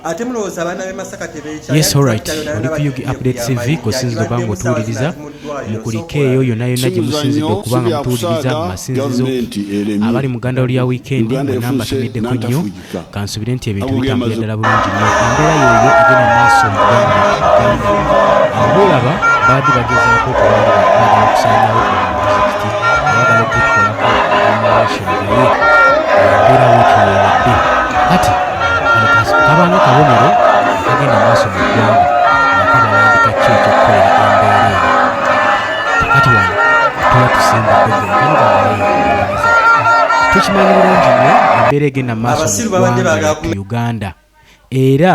ate mulowooza abaana b'e Masaka tebeekya. Yes, alright. Oli ku Yugi Update TV kusinziza okuba ng'otuwuliriza mu kulikeeyo yonna yonna gye musinzidde okuba nga mutuwuliriza mu masinzizo abali mu ganda lya wiikendi mwenna mbasamiddeko nnyo kansubire nti ebintu bitambulira ddala bulungi nnyo embeera yeeyo egenda maaso mu ggwanga awo boolaba baadde bagezaako okubanga bagala okusaanyawo omuzikiti abagala okutukolako emulation naye embeera wiikiyeeredde kati kabanga kabonero kagenda maaso mu ggwanga nga kabalandika ki ekyokukolera embeera eno kati wano tuba tusimbudde gwenkanogaaaza tukimanyi bulungi nnyo embeera egenda maaso mu ggwanga Uganda era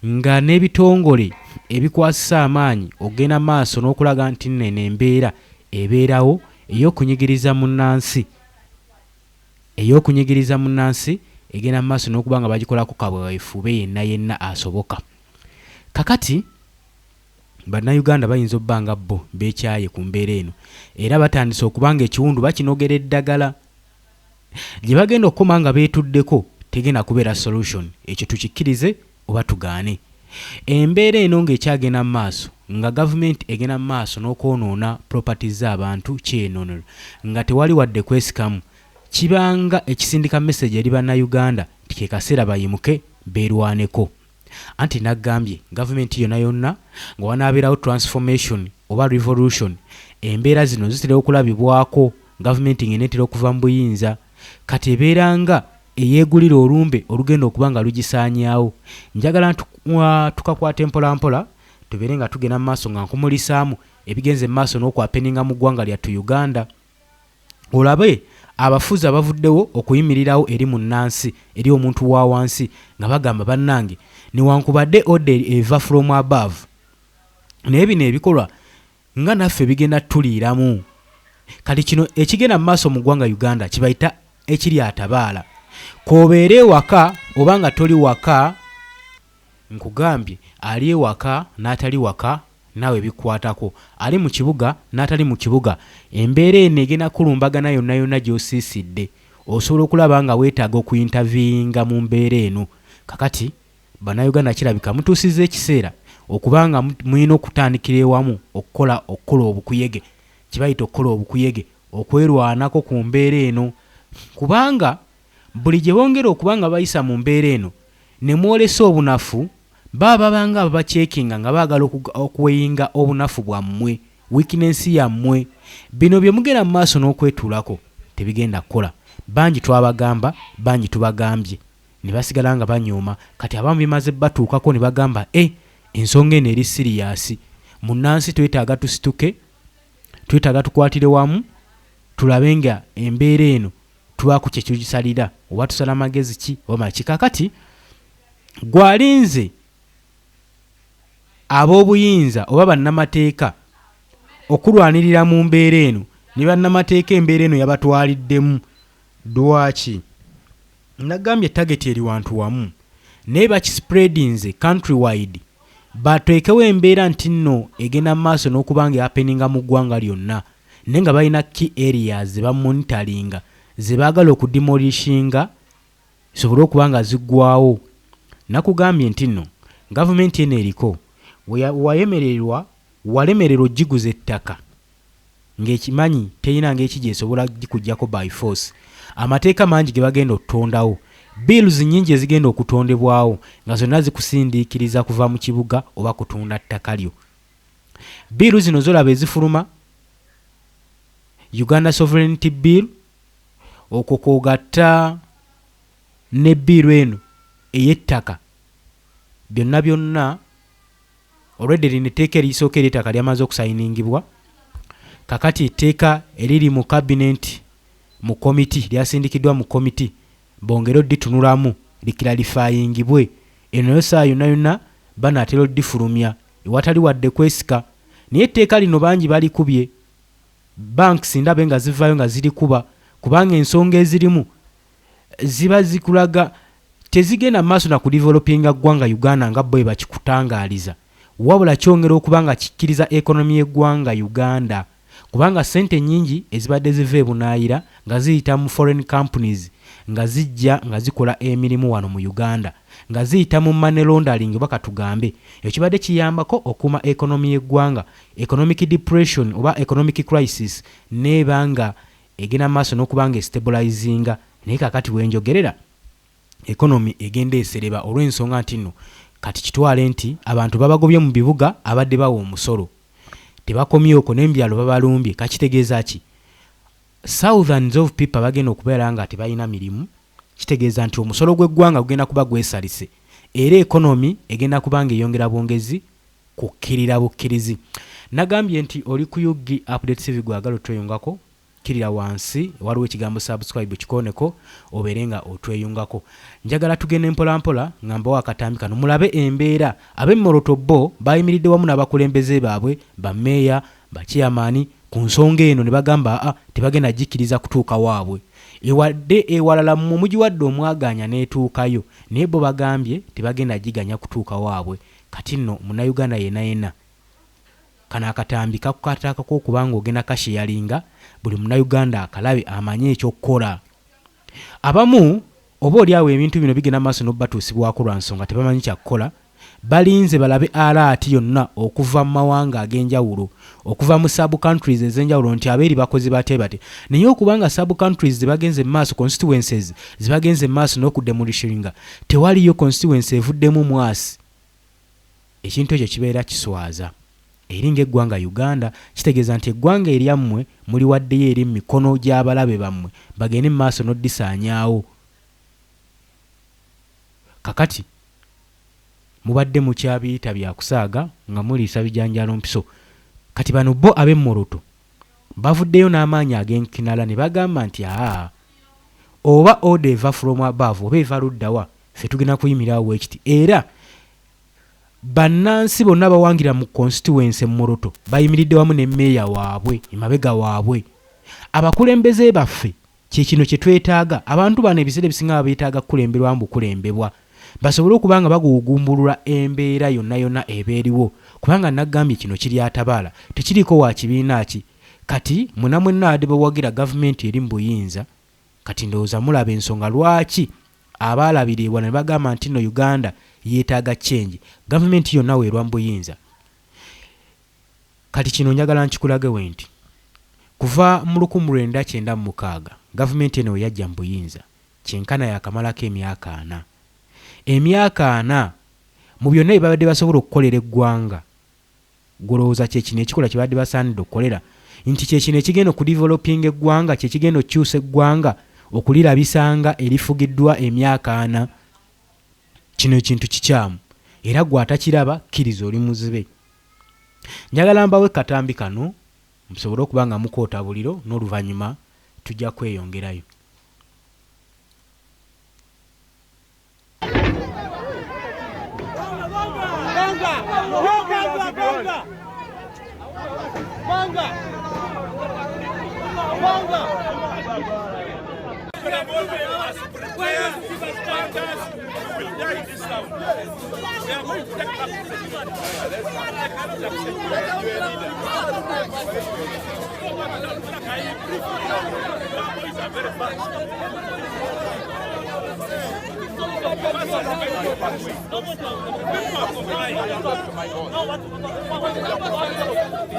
nga n'ebitongole ebikwasisa amaanyi ogenda maaso n'okulaga nti nene embeera ebeerawo ey'okunyigiriza munnansi egenda maaso n'okuba nga bagikolako kabwefube yenna yenna asoboka. Kakati bannayuganda bayinza obba nga bo beekyaye ku mbeera eno era batandise okuba nga ekiwundu bakinogera eddagala gye bagenda okukoma nga beetuddeko tegenda kubeera solution. Ekyo tukikkirize oba tugaane. Embeera eno ng'ekyagenda mu maaso nga gavumenti egenda mu maaso n'okwonoona properties z'abantu kyenoonero nga tewali wadde kwesikamu kibanga ekisindika message eri bannayuganda nti ke kaseera bayimuke beerwaneko. Anti naggambye gavumenti yonna yonna nga wanaabeerawo transformation oba revolution embeera zino zitera okulabibwako gavumenti ng'eneetera okuva mu buyinza kati ebeeranga eyeegulira olumbe olugenda okuba nga lugisaanyaawo. Njagala tukakwata mpolampola tubeere nga tugenda mu maaso nga nkumulisaamu ebigenze mu maaso n'okwapeninga mu ggwanga lyattu Uganda olabe abafuzi abavuddewo okuyimirirawo eri munnansi eri omuntu wa wansi nga bagamba bannange newankubadde order eva from above naye bino ebikolwa nga naffe bigenda tuliiramu. Kati kino ekigenda mu maaso mu ggwanga Uganda kibayita ekiri atabaala k'obeere ewaka oba nga toli waka nkugambye ali ewaka n'atali waka naawe bikwatako ali mu kibuga n'atali mu kibuga embeera eno egenda kulumbagana yonna yonna gy'osiisidde osobola okulaba nga weetaaga okuyintaviinga mu mbeera eno. Kakati bannayuganda kirabika mutuusizza ekiseera okubanga mulina okutandikira ewamu okukola obukuyege kibayita okukola obukuyege okwerwanako ku mbeera eno kubanga buli gye bongera okuba nga bayisa mu mbeera eno ne mwolesa obunafu babanga babacekinga nga baagala okuweyinga obunafu bwammwe weakness yammwe bino bye mugenda mu maaso n'okwetuulako tebigenda kukola. Bangi twabagamba bangi tubagambye ne basigala nga banyooma kati abamu bimaze batuukako ne bagamba ensonga eno eri siriyasi munnansi twetaaga tusituke twetaaga tukwatire wamu tulabe nga embeera eno tubaako kye tugisalira oba tusala magezi ki oba kikakati gwalinze ab'obuyinza oba bannamateeka okulwanirira mu mbeera eno ne bannamateeka embeera eno yabatwaliddemu dwaki nagambye tageti eri wantu wamu naye bakispreadinze countrywide bateekewo embeera nti nno egenda mu maaso n'okuba nga yapeninga mu ggwanga lyonna naye nga balina key areas ze bamonitaringa ze baagala okudemolishinga zisobole okuba nga ziggwawo. Nakugambye nti nno gavumenti eno eriko walemererwa ogiguza ettaka ng'ekimanyi terina ng'eki gyesobola gikuggyako by force. Amateeka mangi ge bagenda okutondawo bills nnyingi ezigenda okutondebwawo nga zonna zikusindiikiriza kuva mu kibuga oba kutunda ttaka lyo. Bill zino zolaba ezifuluma Uganda Sovereignty Bill okwo kwogatta ne bill eno ey'ettaka byonna byonna already lino etteeka erisooka ery'ettaka lyamaze okusayiningibwa. Kakati etteeka eriri mu cabinet mu komiti lyasindikiddwa mu komiti bongere odditunulamu likiralifayingibwe eno saa yonna yonna banaatera oddifulumya ewatali wadde kwesika. Naye etteeka lino bangi balikubye banks ndabe nga zivaayo nga zirikuba kubanga ensonga ezirimu ziba zikulaga tezigenda maaso na kudevelopinga ggwanga Uganda nga bwe bakikutangaaliza wabula kyongera okuba nga kikkiriza ekonomi y'eggwanga Uganda kubanga sente nnyingi ezibadde ziva ebunaayira nga ziyita mu foreign companies nga zijja nga zikola emirimu wano mu Uganda nga ziyita mu money laundering oba katugambe ekibadde kiyambako okuma economy y'eggwanga economic depression oba economic crisis nebanga egena maaso n'okubanga estabilizinga naye kakati wenjogerera economy egenda esereba olw'ensonga nti nno kati kitwale nti abantu babagobye mu bibuga abadde bawa omusolo tebakomye okwo n'embyalo babalumbye kakitegeeza ki thousands of people bagenda okubeera nga tebalina mirimu kitegeeza nti omusolo gw'eggwanga gugenda kuba gwesalise era economy egenda kubanga eyongera bwongezi kukkirira bukkirizi nagambye nti oli ku Yugi Update TV gwagala otweyungako kirira wansi waliwo ekigambo subscribe kikoneko obeere nga otweyungako njagala tugende mpolampola ngamba wakatambi kano mulabe embeera ab'emmoroto bo bayimiridde wamu n'abakulembeze baabwe bameeya bachairman ku nsonga eno ne bagamba tebagenda jikiriza kutuuka waabwe ewadde ewalala mu mujyi wadde omwaganya n'etuukayo naye bo bagambye tebagenda jiganya kutuuka waabwe kati nno munnayuganda yenna kana akatambi kakukatako okubanga ogenda kashiyalinga buli munnayuganda akalabe amanye ekyokukola abamu oba oli awo ebintu bino bigenda maaso n'obatuusibwako lwa nsonga tebamanyi kyakukola balinze balabe alaati yonna okuva mu mawanga ag'enjawulo okuva mu sub countries ez'enjawulo nti abeeri bakozi bate naye okubanga sub countries zibagenze mu maaso constituencies zibagenze mu maaso n'okudemolishinga tewaliyo constituency evuddemu mwasi ekintu ekyo kibeera kiswaza eringa eggwanga Uganda kitegeeza nti eggwanga eryammwe muli waddeyo eri mu mikono gy'abalabe bammwe bagende mu maaso n'oddisaanyaawo kakati mubadde mu kyabiyita byakusaaga nga muliisa bijanjalo mpiso kati bano bo ab'emmoroto bavuddeyo n'amaanyi ag'enkinala ne bagamba nti oba order eva from above oba eva luddawa ffe tugenda kuyimiraawo weekiti era bannansi bonna bawangira mu constituency mmoroto bayimiridde wamu ne meeya waabwe emabega waabwe abakulembeze baffe kino kye twetaaga abantu bano ebiseera ebisinga beetaaga kulemberwamu bukulembebwa basobole okubanga bagugumbulula embeera yonna ebeeriwo kubanga nagambye kino kiri atabaala tekiriko wa kibiina ki kati munamwennaade bawagira gavumenti eri mu buyinza kati ndowooza mulaba ensonga lwaki abaalabiriibwa ne bagamba nti no Uganda yeetaaga change gavumenti yonna weerwa mu buyinza kati kino njagala nkikulage wenti kuva mu 1996 gavumenti eno yajja mu buyinza kyenkana yakamalako emyaka 4 mu byonna ebibadde basobola okukolera eggwanga golowooza kyekino ekikola kibadde basaanidde okukolera nti kyekino ekigenda okudevelopinga eggwanga kyekigenda okukyusa eggwanga okulirabisanga erifugiddwa emyaka 4 kino ekintu kikyamu era gwatakiraba kkiriza oli muzibe njagala mbawe katambi kano musobole okubanga mukoota buliro n'oluvannyuma tujja kweyongerayo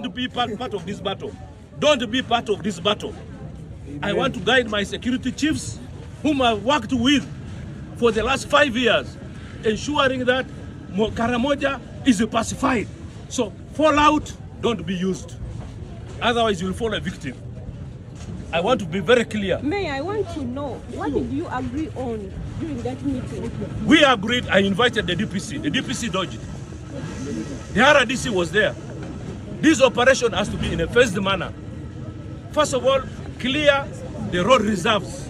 To be part of this battle. Don't be part of this battle. I want to guide my security chiefs, whom I've worked with for the last 5 years, ensuring that Karamoja is pacified. So fallout, don't be used. Otherwise, you will fall a victim. I want to be very clear. Mayor, I want to know, what did you agree on during that meeting? We agreed, I invited the DPC. The DPC dodged. The RDC was there. This operation has to be in a phased manner. First of all, clear the road reserves.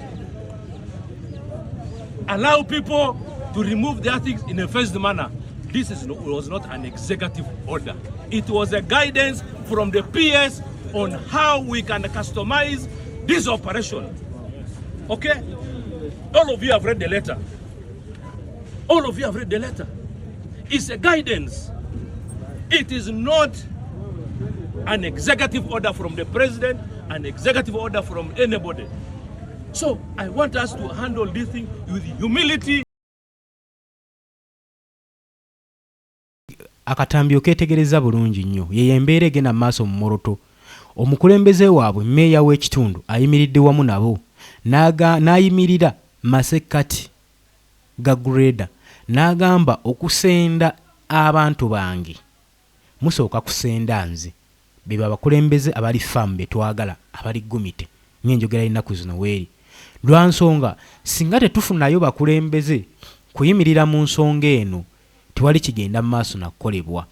Allow people to remove their things in a phased manner. This was not an executive order. It was a guidance from the PS on how we can customize this operation. Okay? All of you have read the letter. All of you have read the letter. It's a guidance. It is not an executive order from the president, an executive order from anybody. So I want us to handle this thing with humility. Akatambi oketegereza bulungi nnyo ye embeera egenda maaso mu Moroto. Omukulembeze waabwe mmeeya w'ekitundu ayimiridde wamu nabo n'ayimirira masekkati ga greda n'agamba okusenda abantu bange musooka kusenda nze beba abakulembeze abali famu be twagala abali gumite nyenjogera ennaku zino weeri lwa nsonga singa tetufunayo bakulembeze kuyimirira mu nsonga eno tewali kigenda mu maaso nakukolebwa.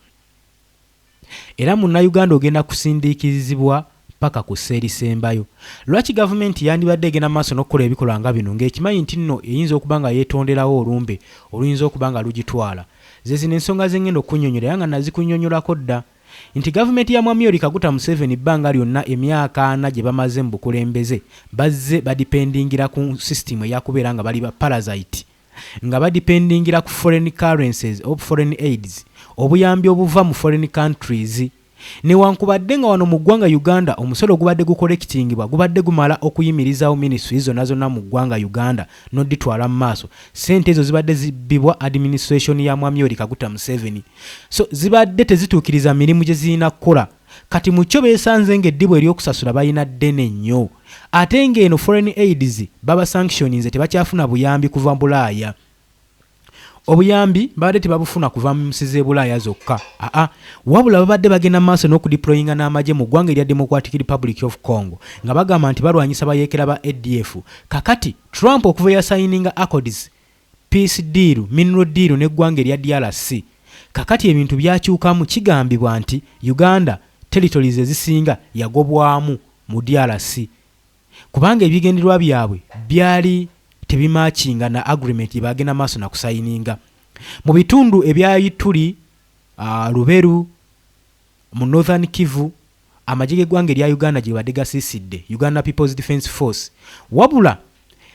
Era Munnayuganda ogenda kusindiikirizibwa paka ku sseerisembayo. Lwaki gavumenti yandibadde egenda maaso n'okukola ebikolwa nga bino ng'ekimanyi nti nno eyinza okuba nga yeetonderawo olumbe oluyinza okuba nga lugitwala. Ze zino ensonga ze ngenda okunnyonnyola era nga nazikunnyonnyolako dda nti gavumenti ya Mwami Yoweri Kaguta Museveni ebbanga lyonna emyaka 4 gye bamaze mu bukulembeze bazze badipendingira ku system eyakubeera nga bali ba parasite nga badipendingira ku foreign currencies or foreign aids obuyambi obuva mu foreign countries. Newankubadde nga wano mu ggwanga Uganda omusolo gubadde gukolektingibwa gubadde gumala okuyimirizaawo ministries zonna mu ggwanga Uganda n'oditwala mu maaso. Ssente ezo zibadde zibbibwa administration ya Mwami Yoweri Kaguta Museveni. So zibadde tezituukiriza mirimu gye zirina kukola. Kati mu kyo beesanze ng'eddibu ery'okusasula balina ddene nnyo. Ate ng'eno foreign aids baba sanctioninze tebakyafuna buyambi kuva Bulaaya. Obuyambi babadde tebabufuna kuva mu nsi z'e Bulaaya zokka. Wabula babadde bagenda maaso n'okudeployinga n'amagye mu ggwanga erya Democratic Republic of Congo nga bagamba nti balwanyisa bayeekera ba ADF. Kakati Trump okuva yasayininga accords, peace deal, mineral deal n'eggwanga erya DRC. Kakati ebintu byakyukamu kigambibwa nti Uganda territories ezisinga yagobwamu mu DRC. Kubanga ebigendererwa byabwe byali tebimakinga na agreement yebagenda maaso na kusayininga. Mu bitundu ebyayituli Luberu mu Northern Kivu amagye g'eggwanga erya Uganda gye badde gasiisidde Uganda People's Defence Force. Wabula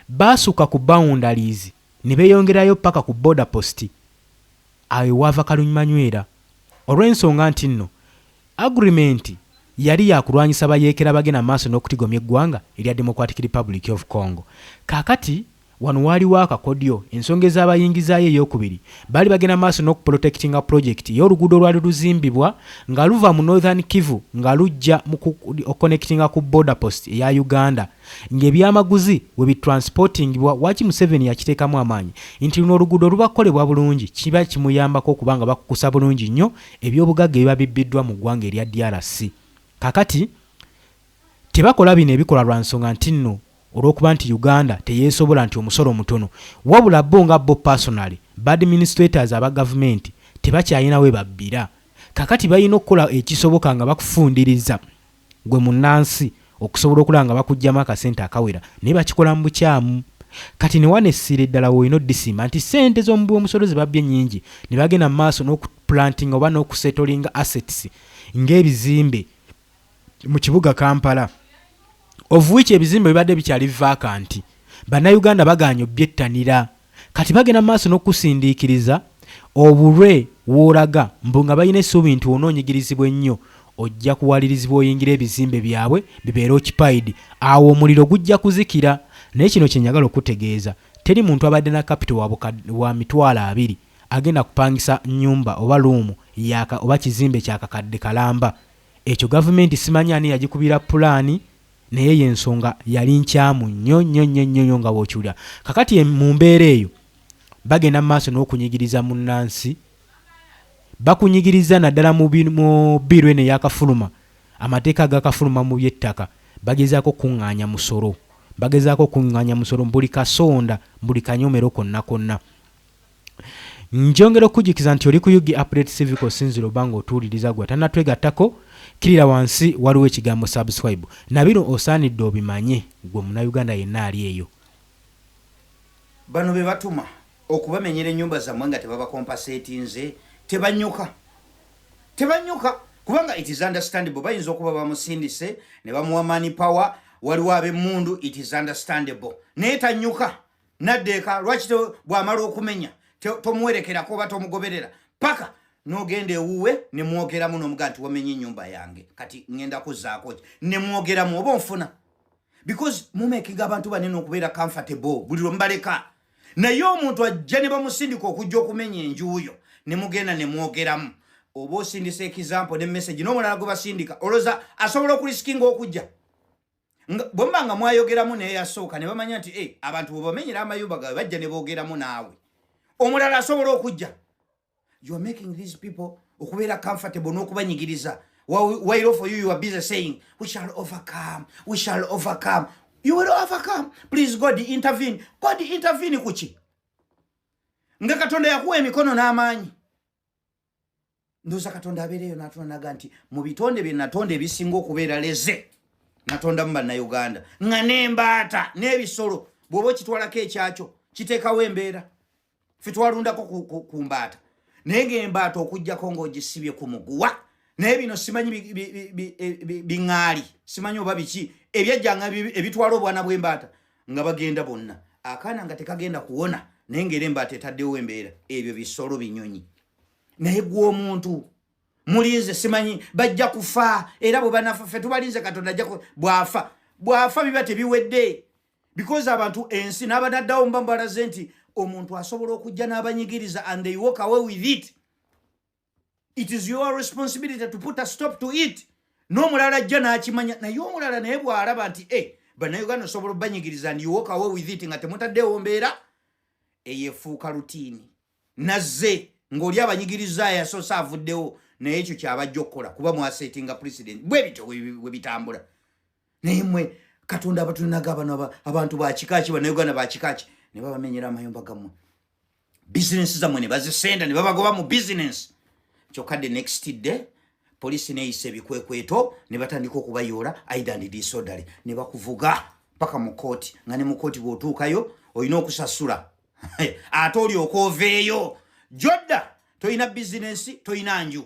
baasuka ku boundaries ne beeyongerayo paka ku border post ayo wava Kalumanywera. Olw'ensonga nti nno agreement yali yakulwanyisa bayeekera bagenda maaso n'okutigomya eggwanga erya Democratic Republic of Congo. Kakati wano waliwo akakodyo ensonga ez'abayingizaayo ey'okubiri baali bagenda maaso n'okuprotectinga project y'oluguudo lwali luzimbibwa nga luva mu Northern Kivu nga lujja mu connectinga ku border post eya Uganda ng'ebyamaguzi we bitransportingibwa. Waki Museveni yakiteekamu amaanyi nti luno oluguudo lubakolebwa bulungi kiba kimuyambako okubanga bakukusa bulungi nnyo ebyobugagga ebiba bibbiddwa mu ggwanga erya DRC. Kakati tebakola bino ebikola lwa nsonga nti nno olw'okuba nti Uganda teyeesobola nti omusolo mutono. Wabula bo nga bo personally administrators aba gavumenti tebakyayina we babbira. Kakati balina okukola ekisoboka nga bakufundiriza gwe munnansi okusobola okulaba nga bakugyamu akasente akawera naye bakikola mu bukyamu. Kati ne wanessire ddala woolina oddisimba nti ssente z'omu bw'omusolo ze babbye nnyingi ne bagenda mu maaso n'okuplantinga oba n'okusettolinga assets ng'ebizimbe mu kibuga Kampala, of which ebizimbe bibadde bikyali vacant. Bannayuganda bagaanye obyettanira. Kati bagenda maaso n'okusindiikiriza obulwe w'olaga mbu nga balina essuubi nti onoonyigirizibwa ennyo ojja kuwalirizibwa oyingira ebizimbe byabwe bibeere occupied. Awo omuliro gujja kuzikira. Naye kino kye njagala okutegeeza teri muntu abadde na capital wa $20,000 agenda kupangisa nnyumba oba luumu yaka oba kizimbe kyakakadde kalamba. Ekyo gavumenti simanyi ani yagikubira pulaani naye y'ensonga yali nkyamu nnyo nga bw'okiwulira. Kakati mu mbeera eyo bagenda mu maaso n'okunyigiriza munnansi. Bakunyigiriza naddala mu biru eno ey'akafuluma, amateeka ag'akafuluma mu by'ettaka. Bagezaako kuŋŋaanya musolo. Bagezaako kuŋŋaanya musolo buli kasonda buli kanyomero konna. Njongera okujukiza nti oli ku UG Update Civic Sinziro banga otuuliriza gwe tannatwegattako kirira wansi waliwo ekigambo subscribe. Na bino osaanidde obimanye gwe Munnayuganda yenna ali eyo. Bano be batuma okubamenyera ennyumba zammwe nga tebabakompasetinze tebanyuka kubanga it is understandable. Bayinza okuba bamusindise ne bamuwa money power, waliwo ab'emmundu, it is understandable. Naye tanyuka naddeeka. Lwaki bw'amala okumenya tomuwerekerako oba tomugoberera paka n'ogenda ewuwe ne mwogeramu n'omugaa nti wamenye ennyumba yange kati ngenda kuzzaako ki ne mwogeramu oba onfuna. because mumekinga abantu banene okubeera comfortable buli lwembaleka naye omuntu ajja ne bamusindika okujja okumenya enjuuyo ne mugenda ne mwogeramu oba osindisa example ne message n'omulala gwe basindika olowooza asobola okuriskinga okujja bwemba nga mwayogeramu naye yasooka ne bamanya nti abantu bwe bamenyera amayumba gawe bajja ne boogeramu naawe omulala asobola okujja. You are making these people okubeera comfortable n'okubanyigiriza while for you are busy saying we shall overcome. You will overcome. Please God intervene. God intervene kuki nga Katonda yakuwa emikono n'amaanyi ndoza Katonda abeereyo n'atunaga nti mu bitonde bye natonda ebisinga okubeera leze natonda mu bannayuganda nga n'embaata n'ebisolo bw'oba okitwalako ekyakyo kiteekawo embeera ffe twalundako ku mbaata naye ng'embaata okuggyako ng'ogisibye ku muguwa naye bino simanyi biŋŋaali simanyi oba biki ebyajjanga ebitwala obwana bw'embaata nga bagenda bonna akaana nga tekagenda kuwona naye ng'era embaata etaddewo embeera ebyo bisolo binyonyi naye gwe omuntu mulinze simanyi bajja kufa era bwe banafa ffe tubalinze Katonda ajja bwafa biba tebiwedde because abantu ensi n'abanaddawo mbambalaze nti omuntu asobola okujja n'abanyigiriza and they walk away with it. It is your responsibility to put a stop to it. N'omulala ajja n'akimanya naye omulala naye bw'alaba nti bannayuganda osobola obanyigiriza and you walk away with it nga temutaddewo mbeera eyefuuka rutiini nazze ng'oli abanyigiriza yasoose avuddewo naye ekyo kyabajja okukola kuba mwasetinga president bwe bityo bwe bitambula naye mmwe Katonda abatunaga bano abantu bakikaki bannayuganda bakikaki ne babamenyera amayumba gammwe business zammwe ne bazisenda ne babagoba mu business kyokka the next day polisi neyise ebikwekweto ne batandika okubayoola aida and disorderly ne bakuvuga paka mu kooti nga ne mu kooti bw'otuukayo olina okusasula ate olyoka oveeyo jodda toyina business toyina nju.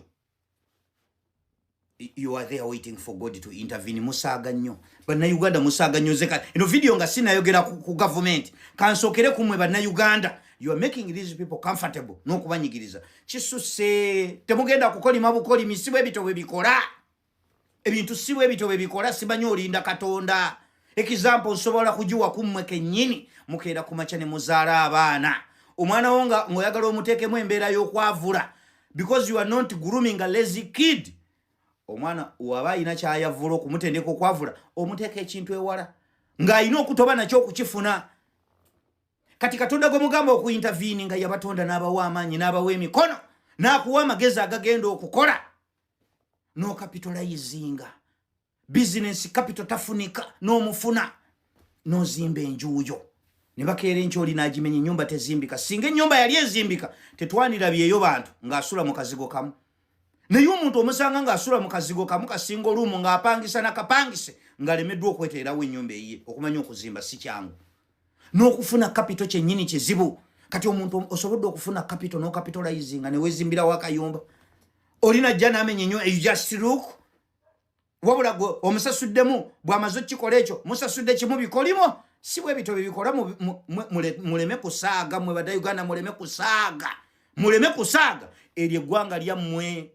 You are there waiting for God to intervene. Musaaga nnyo bannayuganda musaaga nnyo zeka eno video nga sinayogera ku government kansookere kumwe bannayuganda. You are making these people comfortable n'okubanyigiriza kisuse temugenda kukolima bukolimi si bwe bito bwe bikola ebintu si bwe bito bwe bikola simanyi olinda Katonda example nsobola kujiwa kummwe kennyini mukeera kumacha ne muzaala abaana omwana wo nga ngoyagala omuteekemu embeera y'okwavula because you are not grooming a lazy kid. Omwana waba alina kyayavula okumutendeka okwavula omuteeka ekintu ewala ng'alina okutoba nakyo okukifuna. Kati Katonda gwe mugamba okuintervene nga yabatonda n'abawa amaanyi n'abawa emikono n'akuwa amagezi agagenda okukola no capitalizinga business capital tafunika n'omufuna n'ozimba enjuuyo ne bakeera enkyoli n'agimenya ennyumba tezimbika singa ennyumba yali ezimbika tetwanirabyeyo bantu ng'asula mu kazigo kamu naye omuntu omusanga ng'asula mu kazigo kamu kasinga oluumu ng'apangisa nakapangise ng'alemeddwa okweteerawo ennyumba eyiye okumanya okuzimba si kyangu n'okufuna capital kyennyini kizibu. Kati omuntu osobodde okufuna capital no capitalizing ne wezimbirawo akayumba olina jja n'amenya ennyo you just look wabula gwe omusasuddemu bw'amaze okukikola ekyo musasudde kimu bikolimo si bwe bito bibikola muleme kusaaga mwe Bannayuganda muleme kusaaga eryo eggwanga lyammwe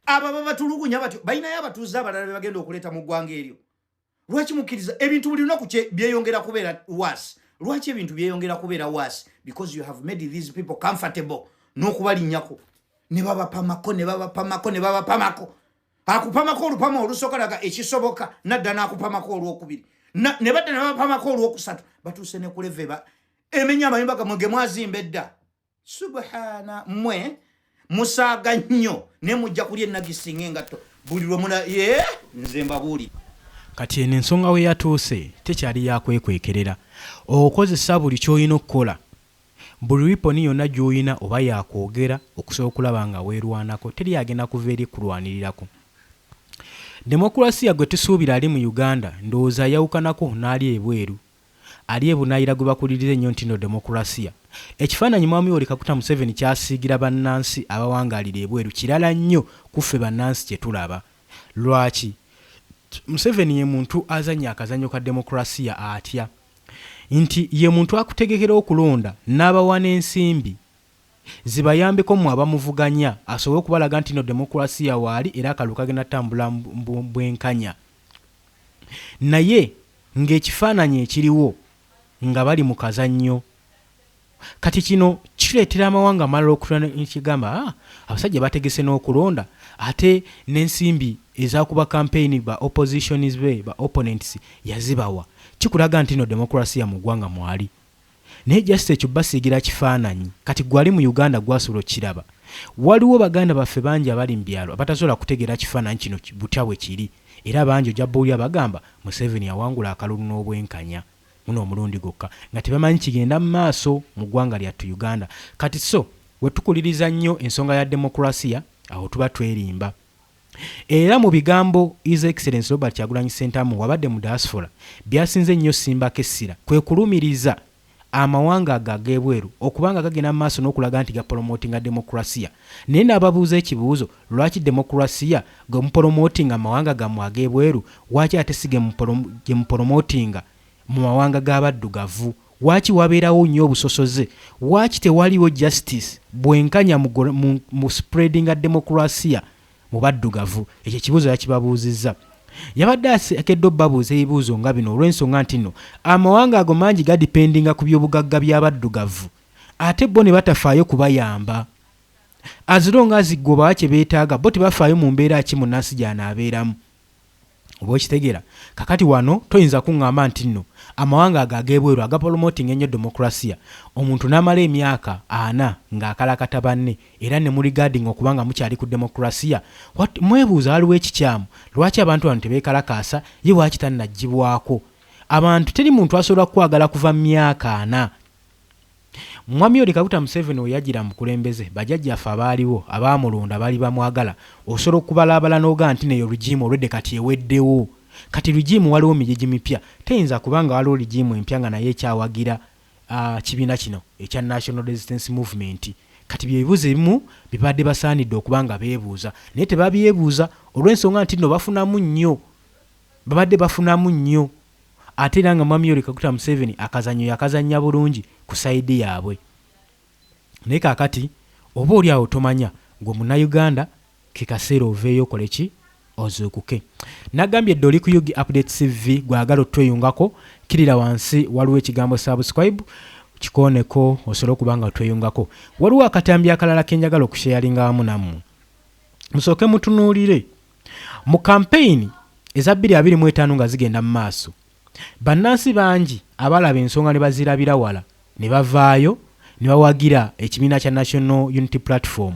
abo babatulugunya batyo balinayo abatuuze abalala be bagenda okuleeta mu ggwanga eryo. Lwaki mukkiriza ebintu buli lunaku byeyongera kubeera worse? Lwaki ebintu byeyongera kubeera worse? Because you have made these people comfortable n'okubalinnyako ne babapamako akupamako olupama olusooka laga ekisoboka nadda n'akupamako olwokubiri ne badda ne babapamako olwokusatu batuuse ne kuleveba emenya amayumba gamwe ge mwazimba edda. Subhana mmwe musaaga nnyo ne mujja kulya ennagisinga engatto buli lwemuna nze mbabuuli. Kati eno ensonga we yatuuse tekyali yakwekwekerera okozesa buli ky'olina okukola buli riponi yonna gy'olina oba yakwogera okusobola okulaba nga weerwanako teri agenda kuva eri kulwanirirako. Demokrasiya gwe tusuubira ali mu Uganda ndowooza ayawukanako n'ali ebweru ali ebunaayira gwe bakuliriza ennyo nti no demokrasiya. Ekifaananyi mwami Yoweri Kaguta Museveni kyasiigira bannansi abawangaalira ebweru kirala nnyo ku ffe bannansi kye tulaba. Lwaki? Museveni ye muntu azanya akazanyo ka demokrasiya atya nti ye muntu akutegekera okulonda n'abawa n'ensimbi zibayambeko mu abamuvuganya asobole okubalaga nti no demokrasiya waali era akalu kagenda tambula bwenkanya. Naye ng'ekifaananyi ekiriwo nga bali mu kazannyo. Kati kino kireetera amawanga amalala okutula ekigamba abasajja bategese n'okulonda ate n'ensimbi ezakuba campaign ba oppositions be ba opponents yazibawa. Kikulaga nti no demokrasiya mu ggwanga mwali. Naye just ekyo basiigira kifaananyi kati gwali mu Uganda gwasobola okiraba. Waliwo baganda baffe bangi abali mu byalo abatasobola kutegeera kifaananyi kino butya bwe kiri era bangi ojja bawulira bagamba Museveni yawangula akalulu n'obwenkanya muno omulundi gwokka nga tebamanyi kigenda mu maaso mu ggwanga lyattu Uganda. Kati so we tukuliriza nnyo ensonga ya demokrasiya awo tuba twerimba. Era mu bigambo His Excellency Robert Kyagulanyi Ssentamu wabadde mu diaspora byasinze nnyo simbako essira kwe kulumiriza amawanga ag'ebweru okubanga gagenda mu maaso n'okulaga nti gapromotinga demokrasiya. Naye n'ababuuza ekibuuzo lwaki demokrasiya gemupromotinga amawanga gammwe ag'ebweru waki ate si gemupromotinga mu mawanga g'abaddugavu? Waki wabeerawo nnyo obusosoze? Waki tewaliwo justice bwenkanya mu spreadinga demokrasiya mu baddugavu? Ekyo ekibuuzo yakibabuuzizza. Yabadde akedde obbabuuza ebibuuzo nga bino olw'ensonga nti nno amawanga ago mangi gadipendinga ku by'obugagga by'abaddugavu ate bo ne batafaayo kubayamba. Azironga aziggoba kye beetaaga bo tebafaayo mu mbeera ki munnansi gy'anaabeeramu. Oba okitegeera kakati wano toyinza kuŋŋamba nti nno amawanga ago ag'ebweru agapromotinga ennyo demokrasiya omuntu n'amala emyaka 4 ng'akalakata banne era ne muligadinga okubanga mukyali ku demokrasiya. Mwebuuza waliwo ekikyamu lwaki abantu bano tebeekalakaasa ye lwaki tannaggyibwako? Abantu teri muntu asobola kwagala kuva mu myaka 4. Mwami Yoweri Kaguta Museveni we yagira mu kulembeze bajjajjaffe abaaliwo abaamulonda bali bamwagala osobola okubalaabala n'oga nti neyo lugiimu olwedde kati eweddewo. Kati lugiimu waliwo migigi mipya teyinza kubanga waliwo lugiimu empya nga naye ekyawagira kibiina kino ekya National Resistance Movement. Kati byebibuuzo ebimu bibadde basaanidde okubanga beebuuza naye tebabyebuuza olw'ensonga nti nno bafunamu nnyo babadde bafunamu nnyo. Ate era nga Mwami Yoweri Kaguta Museveni akazanyo yakazanya bulungi ku sayidi yaabwe. Naye kaakati oba oli awo tomanya gwe Munnayuganda ke kaseera oveeyo okole ki ozuukuke. Nagambye edda oli ku Yugi Update TV gwagala otweyungako kirira wansi waliwo ekigambo subscribe kikooneko osobola okubanga otweyungako. Waliwo akatambi akalala kenjagala okusharinga wamu nammwe. Musooke mutunuulire mu campaign eza 2025 nga zigenda mu maaso. Bannansi bangi abalaba ensonga ne bazirabira wala ne bavaayo ne bawagira ekibiina kya National Unity Platform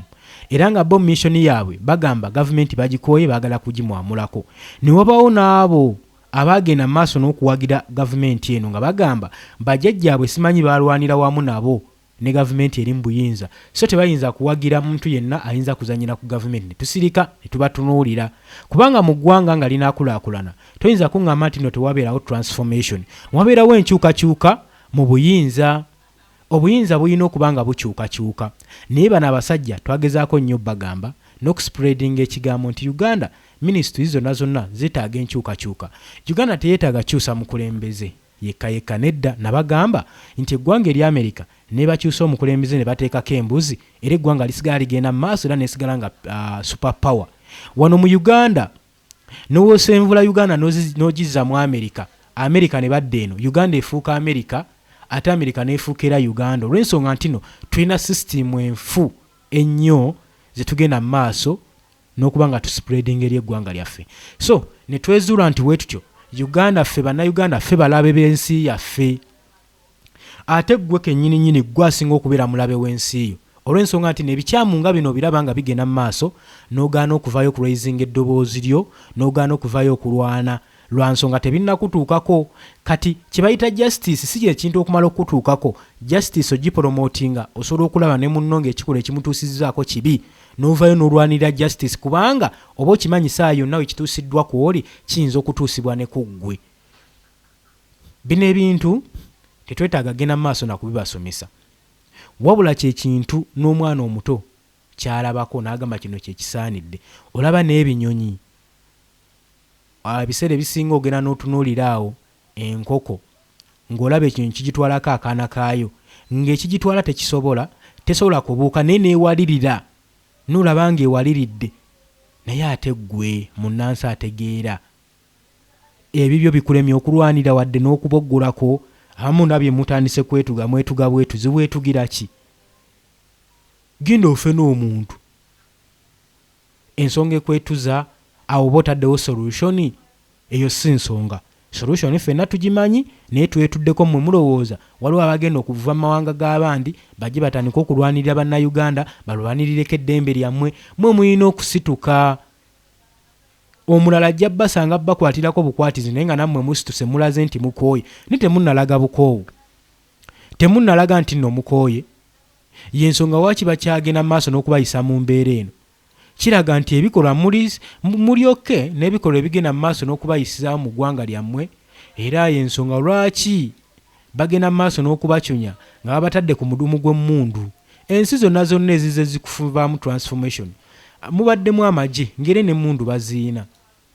era nga bo mission yaabwe bagamba government bagikooye baagala kugimwamulako. Ne wabaawo n'abo abagenda mu maaso n'okuwagira government eno nga bagamba bajjajjaabwe simanyi balwanira wamu nabo ne government eri mu buyinza so tebayinza kuwagira muntu yenna ayinza kuzanyira ku government. Ne tusirika ne tubatunuulira kubanga mu ggwanga nga linaakulaakulana toyinza kuŋŋamba nti no tewabeerawo transformation wabeerawo enkyukakyuka mu buyinza. Obuyinza bulina okubanga bukyukakyuka naye bano abasajja twagezaako nnyo bagamba n'okuspreadinga ekigambo nti Uganda ministries zonna zeetaaga enkyukakyuka. Uganda teyeetaaga kyusa mukulembeze yekka nedda nabagamba nti eggwanga eri America ne bakyusa omukulembeze ne bateekako embuzi era eggwanga lisigala ligenda mu maaso era nesigala nga super power. Wano mu Uganda n'owosenvula Uganda n'ogizza mu America ne badde eno Uganda efuuka America ate America neefuukira Uganda olw'ensonga nti no tulina system enfu ennyo zetugenda mu maaso n'okuba nga tuspreading eri eggwanga lyaffe. So ne twezuula nti weetutyo Uganda ffe bannayuganda ffe balabe b'ensi yaffe ate ggwe kennyini gwasinga okubeera mulabe w'ensi yo olw'ensonga nti nebikyamu nga bino biraba nga bigenda mu maaso n'ogaana okuvaayo ku raising eddoboozi lyo n'ogaana okuvaayo okulwana lwa nsonga tebinnakutuukako. Kati kye bayita justice si ekintu okumala okutuukako. Justice ogipromotinga osobola okulaba ne munno ng'ekikolwa ekimutuusizzaako kibi n'ovaayo n'olwanirira justice kubanga oba okimanyi saa yonna wekituusiddwa ku oli kiyinza okutuusibwa ne ku ggwe. Bino ebintu tetwetaaga genda mu maaso nakubibasomesa wabula kyekintu n'omwana omuto kyalabako n'agamba kino kyekisaanidde. Olaba n'ebinyonyi ebiseera ebisinga ogenda n'otunuulira awo enkoko ng'olaba ekinyonyi kigitwalako akaana kaayo ng'ekigitwala tesobola kubuuka naye neewalirira n'olaba ng'ewaliridde naye ate ggwe munnansi ategeera ebibyo bikulemye okulwanira wadde n'okuboggolako abamu nabye mutandise kwetuga mwetuga bwetuzi bwetugira ki genda ofe n'omuntu ensonga ekwetuza awo botaddewo solution eyo si nsonga solution ffenna tugimanyi naye twetuddeko mmwe mulowooza waliwo abagenda okuva mu mawanga g'abandi bajje batandika okulwanirira bannayuganda balwanirireko eddembe lyammwe mwe mulina okusituka omulala ajja basanga bakwatirako bukwatizi naye nga nammwe musituse mulaze nti mukooye ne temunnalaga bukoowu temunnalaga nti nno mukooye yensonga waki bakyagenda mu maaso n'okubayisa mu mbeera eno kiraga nti ebikolwa mulyoke n'ebikolwa ebigenda mu maaso n'okubayisiza mu ggwanga lyammwe era yensonga lwaki bagenda mu maaso n'okubaconya nga babatadde ku mudumu gw'emmundu ensi zonna zonna ezize zikufuvaamu transformation mubaddemu amagye ngere n'emmundu baziina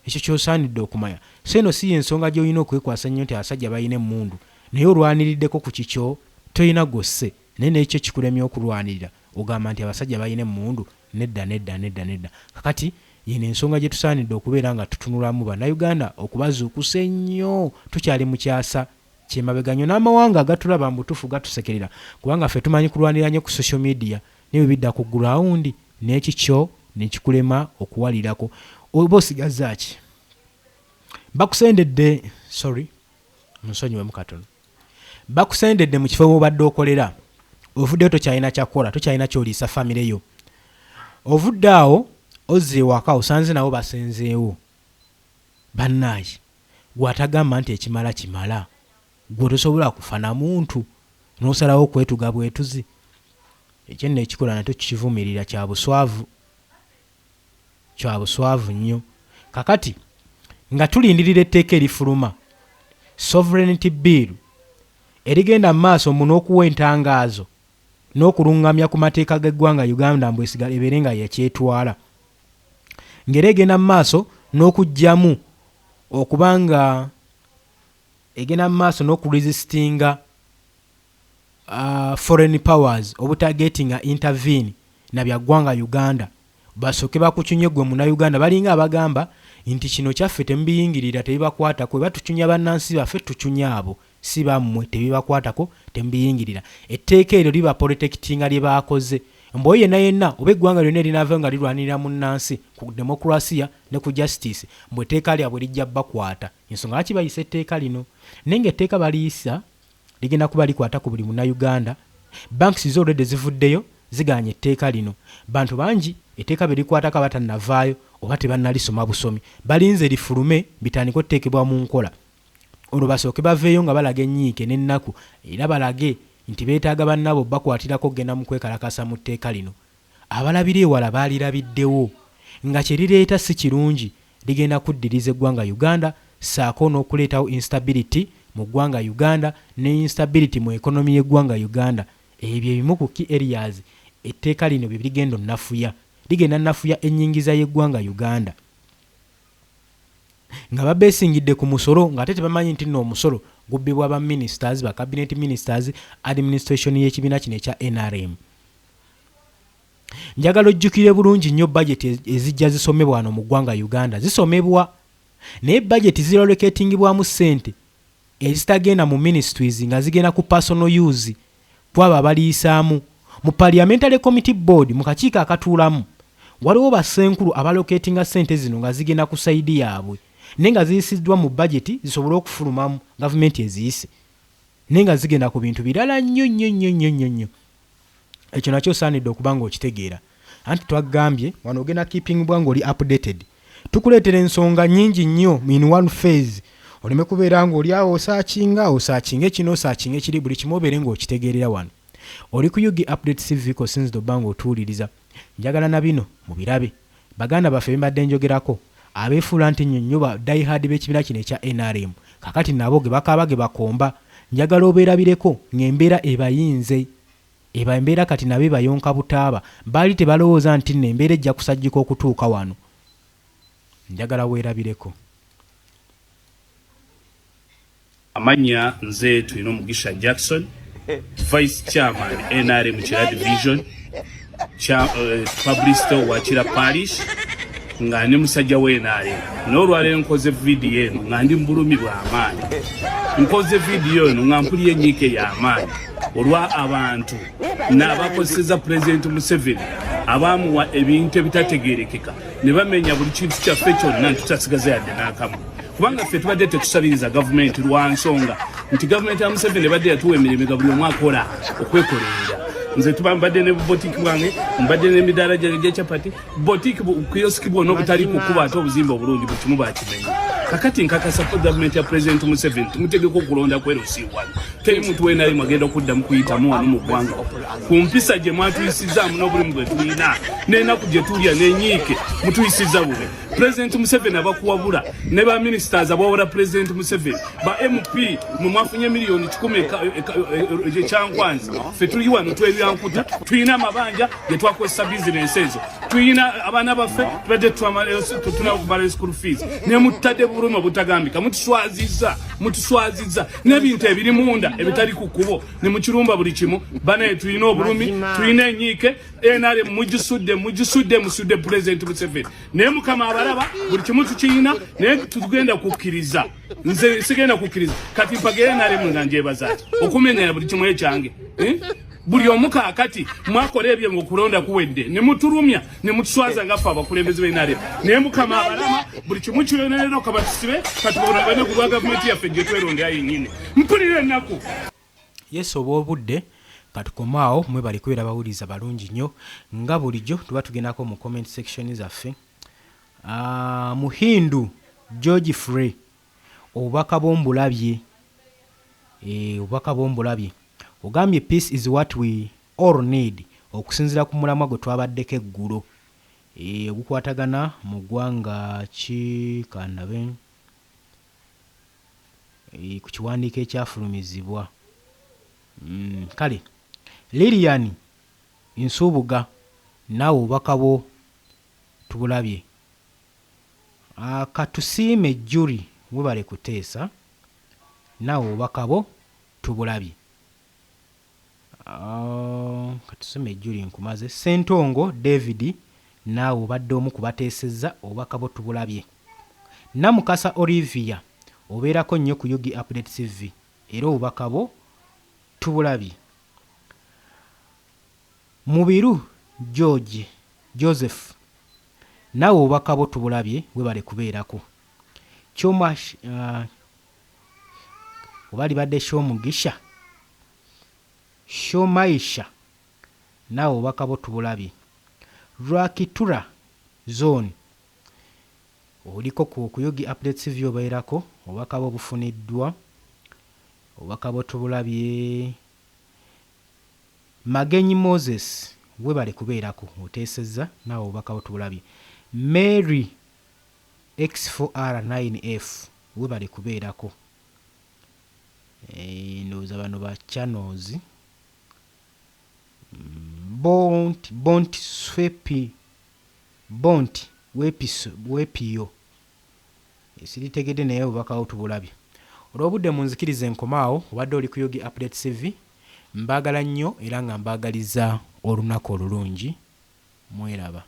ekyo kyosaanidde okumanya so eno si yensonga gy'olina okwekwasa nnyo nti abasajja balina emmundu naye olwaniriddeko ku kikyo toyina gosse naye nekyo kikulemye okulwanirira ogamba nti abasajja balina emmundu nedda kakati yino ensonga gye tusaanidde okubeera nga tutunulamu bannayuganda okubazuukusa ennyo tukyali mu kyasa kyemabeganyo n'amawanga agatulaba mu butuufu gatusekerera kubanga ffe tumanyi kulwanira nnyo ku social media naye bidda ku gurawundi n'ekikyo nekikulema okuwalirako oba osigaza ki bakusendedde musonyiwemu katono bakusendedde mu kifo mubadde okolera ovuddeyo tokyalina kyakukola tokyalina kyoliisa famire yo ovudde awo ozze ewaka osanze nabo basenzeewo bannaayi gwatagamba nti ekimala kimala gwe tosobola kufa na muntu n'osalawo okwetuga bwetuzi ekyo nno ekikola nakyo kikivumirira kya buswavu nnyo kakati nga tulindirira etteeka erifuluma sovereignty bill erigenda mu maaso mu n'okuwa entangaazo n'okulungamya ku mateeka g'eggwanga Uganda mbu ebeere nga yakyetwala ng'era egenda mu maaso n'okugyamu okubanga egenda mu maaso n'okuresistinga foreign powers obutagetinga intervene na bya ggwanga Uganda basooke bakucunye gwe munnayuganda balinga abagamba nti kino kyaffe temubiyingirira tebibakwatako batucunya bannansi baffe tucunya abo si bammwe tebibakwatako temubiyingirira etteeka eryo liba protectinga lye baakoze mboyo yenna oba eggwanga lyonna erinaava nga lirwanirira munnansi ku demokrasiya ne ku justice mbwe etteeka lyabwe lijja bakwata ensonga lwaki bayisa etteeka lino naye ng'etteeka baliyisa ligenda kuba likwata ku buli munnayuganda banks z'olwedde zivuddeyo ziganye etteeka lino bantu bangi etteeka bye likwatako abatannavaayo oba tebannalisoma busomi balinze lifulume bitandika okuteekebwa mu nkola olwo basooke baveeyo nga balaga ennyiike n'ennaku era balage nti beetaaga bannabo bakwatirako okgenda mu kwekalakasa mu tteeka lino abalabira ewala baalirabiddewo nga kye lireeta si kirungi ligenda kuddiriza eggwanga Uganda saako n'okuleetawo instability mu ggwanga Uganda ne instability mu ekonomi y'eggwanga Uganda ebyo ebimu ku key areas etteeka lino bye ligenda ligenda nnafuya ennyingiza y'eggwanga Uganda nga babeesingidde ku musolo ng'ate tebamanyi nti nno omusolo gubbibwa ba ministers ba cabinet ministers administration y'ekibiina kino ekya NRM njagala ojjukire bulungi nnyo budget ezijja zisomebwa wano mu ggwanga Uganda zisomebwa naye budget zirolocatingibwamu ssente ezitagenda mu ministries nga zigenda ku personal use kwabo abaliyisaamu mu parliamentary committee board mu kakiiko akatuulamu waliwo bassenkulu abalocatinga ssente zino nga zigenda ku saidi yaabwe naye nga ziyisiddwa mu budget zisobole okufulumamu gavumenti eziyise naye nga zigenda ku bintu birala nnyo ekyo nakyo osaanidde okuba nga okitegeera anti twagambye wano ogenda keeping bwa ng'oli updated tukuleetera ensonga nnyingi nnyo in one phase oleme kubeera ng'oli awo osaakinga ekino osaakinga ekiri buli kimu obeere ng'okitegeerera wano oli ku UG update civico since oba ng'otuwuliriza njagala na bino mu birabe baganda baffe bembadde njogerako abeefuula nti nnyo ba diehard b'ekibiina kino ekya NRM kakati nabo ge bakaaba ge bakomba njagala obeerabireko ng'embeera ebayinze embeera kati nabe bayonka butaaba baali tebalowooza nti nno embeera ejja kusajjika okutuuka wano njagala weerabireko amanya nze tulina Mugisha Jackson vice chairman NRM Kira division publicist wa Kira parish nga ndi musajja w'enaale n'olwaleero nkoze vidiyo eno nga ndi mbulumi bw'amaanyi nkoze vidiyo eno nga mpulira enyiike y'amaanyi olwa abantu n'abakozeseza pulezidenti Museveni abaamuwa ebintu ebitategeerekeka ne bamenya buli kintu kyaffe kyonna ntutasigaza yadde n'akamu kubanga ffe tubadde tetusabiriza gavumenti lwa nsonga nti gavumenti ya Museveni ebadde yatuwa emirimu ga buli omu akola okwekolerera nze tuba mbadde ne botiki bwange mbadde n'emidaala gyange gy'ekyapati botiki kiyosiki bwonna obutali kukuba ate obuzimba obulungi buli kimu baakimenya kakati nkakasa ko gavumenti ya pulezidenti Museveni tumutegeka okulonda kwerusiibwano teri muntu weenali mwagenda okuddamu kuyitamu wano mu ggwanga ku mpisa gye mwatuyisizaamu n'obulimu bwe tulina n'enaku gye tulya n'enyiike mutuyisiza bubi pulezidenti Museveni abakuwabula ne baminisitaazi abawabula pulezidenti Museveni ba MP mwe mwafunye miliyoni 10 ekyankwanzi ffe tuli wano twebyankuta tulina amabanja gye twakozesa bizinensi ezo tulina abaana baffe tubadde tunakubala school fees ne mutadde bulumi obutagambika mutuswaziza n'ebintu ebiri munda ebitali ku kkubo ne mukirumba buli kimu banaye tulina obulumi tulina enyiike enale musudde pulezidenti Museveni naye mukama abalaba buli kimu tukiyina naye tugenda kukkiriza nze sigenda kukkiriza kati mpagere nale nga njebaza okumenya buli kimu ekyange buli omu kaakati mwakola ebyo ng'okulonda kuwedde ne mutulumya ne mutuswaza ngaffe abakulembeze b'enale naye mukama abalama buli kimu kiyonerera okabatisibe kati bonabane ku lwa gavumenti yaffe gye twerondera yennyini mpulira ennaku yesu obw'obudde katukomaawo mwe bali kubeera bawuliza balungi nnyo nga bulijjo tuba tugendako mu comment section zaffe Muhindu George Frey obubaka bw'ombulabye ogambye peace is what we all need okusinziira ku mulamwa gwe twabaddeko eggulo ogukwatagana mu ggwanga kikanabe ku kiwandiiko ekyafulumizibwa kale Lilian Nsubuga naawe obubaka bwo tubulabye Katusiime Juri webale kuteesa naawe obubaka bwo tubulabye Katusiime Juri nkumaze Sentongo David naawe obadde omu kubateesezza obubaka bwo tubulabye Namukasa Olivia obeerako nnyo ku Yugi Update TV era obubaka bwo tubulabye Mubiru Joseph naawe obubaka bwo tubulabye webale kubeerako Kyoma obali badde Shomugisha Shomaisha naawe obubaka bwo tubulabye Lwakitura Zone oliko ku Yugi Update TV obeerako obubaka bwo bufuniddwa obubaka bwo tubulabye Magenyi Moses webale kubeerako oteesezza naawe obubaka bwo tubulabye Mary X4R9F webale kubeerako ndowooza bano ba channels Bonti Swepi Bonti Wepiyo siritegedde naye obubaka bwo tubulabye olw'obudde munzikirize nkomaawo obadde oli ku Yugi Update TV mbaagala nnyo era nga mbaagaliza olunaku olulungi mweraba